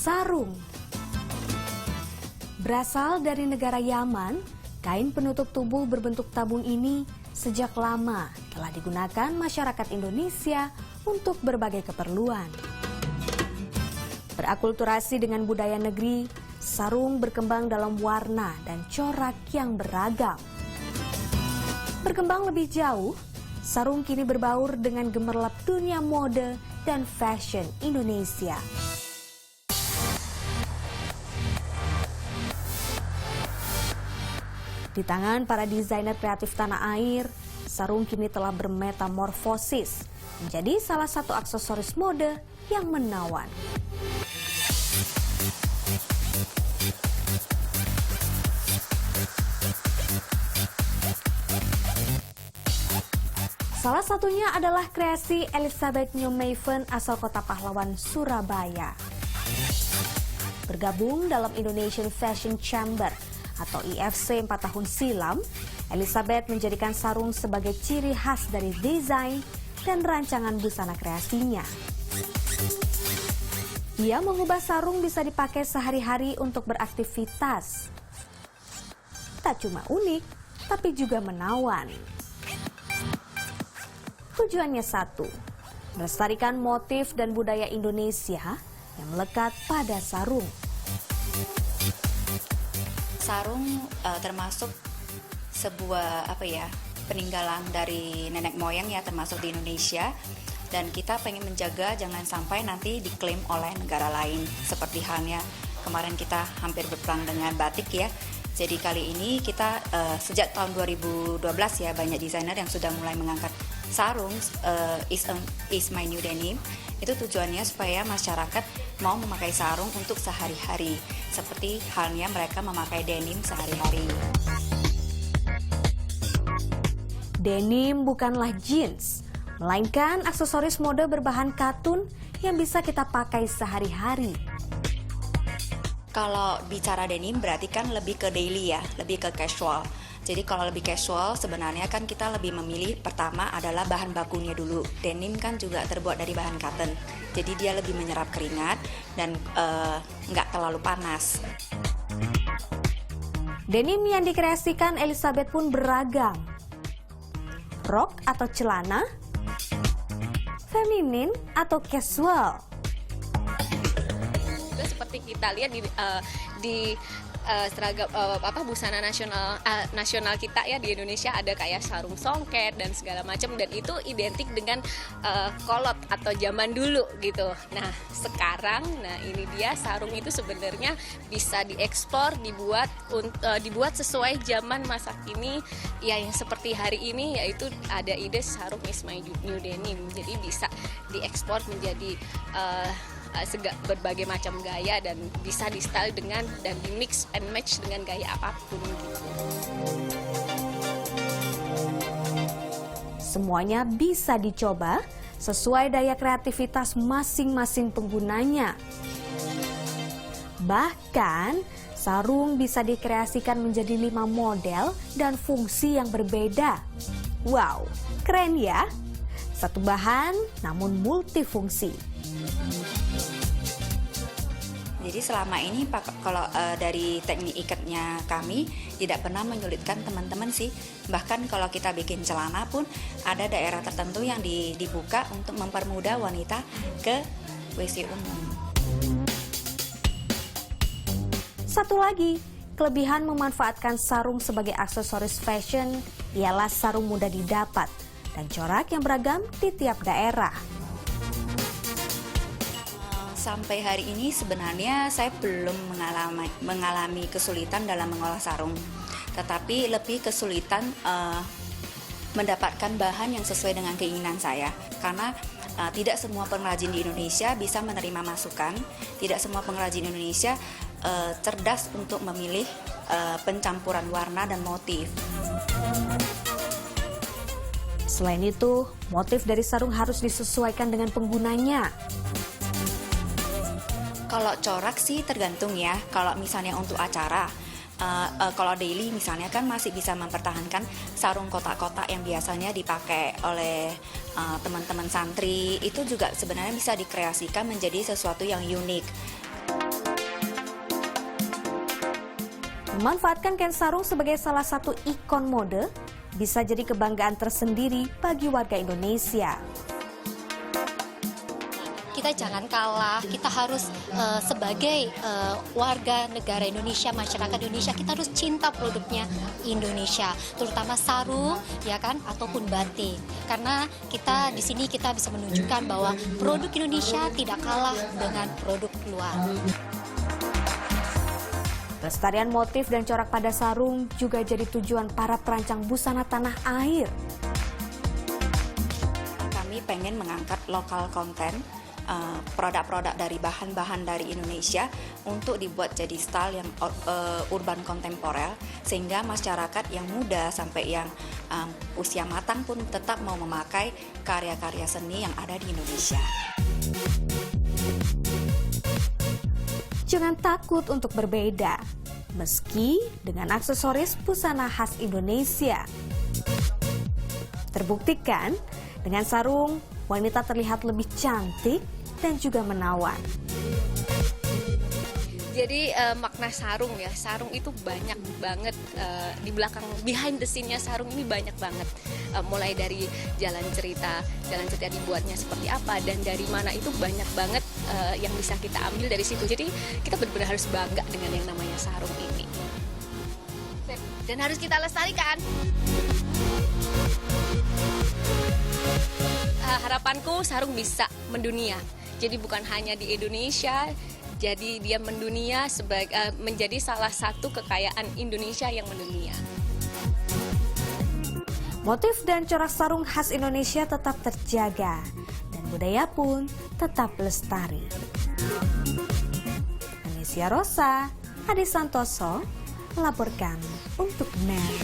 Sarung. Berasal dari negara Yaman, kain penutup tubuh berbentuk tabung ini sejak lama telah digunakan masyarakat Indonesia untuk berbagai keperluan. Berakulturasi dengan budaya negeri, sarung berkembang dalam warna dan corak yang beragam. Berkembang lebih jauh, sarung kini berbaur dengan gemerlap dunia mode dan fashion Indonesia. Di tangan para desainer kreatif tanah air, sarung kini telah bermetamorfosis menjadi salah satu aksesoris mode yang menawan. Salah satunya adalah kreasi Elizabeth Newmaven asal kota pahlawan Surabaya. Bergabung dalam Indonesian Fashion Chamber atau IFC 4 tahun silam, Elizabeth menjadikan sarung sebagai ciri khas dari desain dan rancangan busana kreasinya. Ia mengubah sarung bisa dipakai sehari-hari untuk beraktivitas. Tak cuma unik, tapi juga menawan. Tujuannya satu, melestarikan motif dan budaya Indonesia yang melekat pada sarung. Sarung termasuk sebuah peninggalan dari nenek moyang ya, termasuk di Indonesia, dan kita pengen menjaga jangan sampai nanti diklaim oleh negara lain seperti halnya kemarin kita hampir berperang dengan batik ya. Jadi kali ini kita sejak tahun 2012 ya banyak desainer yang sudah mulai mengangkat sarung is my new denim. Itu tujuannya supaya masyarakat mau memakai sarung untuk sehari-hari, seperti halnya mereka memakai denim sehari-hari. Denim bukanlah jeans, melainkan aksesoris mode berbahan katun yang bisa kita pakai sehari-hari. Kalau bicara denim berarti kan lebih ke daily ya, lebih ke casual. Jadi kalau lebih casual sebenarnya kan kita lebih memilih pertama adalah bahan bakunya dulu. Denim kan juga terbuat dari bahan cotton, jadi dia lebih menyerap keringat dan nggak terlalu panas. Denim yang dikreasikan Elizabeth pun beragam. Rok atau celana, feminin atau casual. Seperti kita lihat di seragam busana nasional kita ya di Indonesia ada kayak sarung songket dan segala macam, dan itu identik dengan kolot atau zaman dulu gitu. Nah sekarang, ini dia sarung itu sebenarnya bisa dieksplor, dibuat sesuai zaman masa kini ya, yang seperti hari ini yaitu ada ide sarung is my new denim, jadi bisa diekspor menjadi berbagai macam gaya dan bisa di style dengan dan di mix and match dengan gaya apapun gitu. Semuanya bisa dicoba sesuai daya kreativitas masing-masing penggunanya. Bahkan sarung bisa dikreasikan menjadi 5 model dan fungsi yang berbeda. Wow, keren ya? Satu bahan namun multifungsi. Jadi selama ini kalau dari teknik ikatnya kami tidak pernah menyulitkan teman-teman sih. Bahkan kalau kita bikin celana pun ada daerah tertentu yang dibuka untuk mempermudah wanita ke WC umum. Satu lagi, kelebihan memanfaatkan sarung sebagai aksesoris fashion ialah sarung mudah didapat dan corak yang beragam di tiap daerah. Sampai hari ini sebenarnya saya belum mengalami kesulitan dalam mengolah sarung, tetapi lebih kesulitan mendapatkan bahan yang sesuai dengan keinginan saya, karena tidak semua pengrajin di Indonesia bisa menerima masukan, tidak semua pengrajin Indonesia cerdas untuk memilih pencampuran warna dan motif. Selain itu, motif dari sarung harus disesuaikan dengan penggunanya. Kalau corak sih tergantung ya. Kalau misalnya untuk acara, kalau daily misalnya kan masih bisa mempertahankan sarung kotak-kotak yang biasanya dipakai oleh teman-teman santri. Itu juga sebenarnya bisa dikreasikan menjadi sesuatu yang unik. Memanfaatkan kain sarung sebagai salah satu ikon mode bisa jadi kebanggaan tersendiri bagi warga Indonesia. Kita jangan kalah, kita harus sebagai warga negara Indonesia, masyarakat Indonesia, kita harus cinta produknya Indonesia, terutama sarung, ya kan, ataupun batik. Karena kita di sini kita bisa menunjukkan bahwa produk Indonesia tidak kalah dengan produk luar. Pelestarian motif dan corak pada sarung juga jadi tujuan para perancang busana tanah air. Kami pengen mengangkat lokal konten, produk-produk dari bahan-bahan dari Indonesia untuk dibuat jadi style yang urban kontemporer, sehingga masyarakat yang muda sampai yang usia matang pun tetap mau memakai karya-karya seni yang ada di Indonesia. Jangan takut untuk berbeda, meski dengan aksesoris busana khas Indonesia. Terbuktikan, dengan sarung, wanita terlihat lebih cantik dan juga menawan. Jadi makna sarung ya, sarung itu banyak banget di belakang, behind the scene-nya sarung ini banyak banget. Mulai dari jalan cerita dibuatnya seperti apa dan dari mana, itu banyak banget yang bisa kita ambil dari situ. Jadi kita benar-benar harus bangga dengan yang namanya sarung ini. Dan harus kita lestarikan. Harapanku sarung bisa mendunia. Jadi bukan hanya di Indonesia, jadi dia mendunia menjadi salah satu kekayaan Indonesia yang mendunia. Motif dan corak sarung khas Indonesia tetap terjaga dan budaya pun tetap lestari. Anesia Rosa, Adi Santoso melaporkan untuk NET.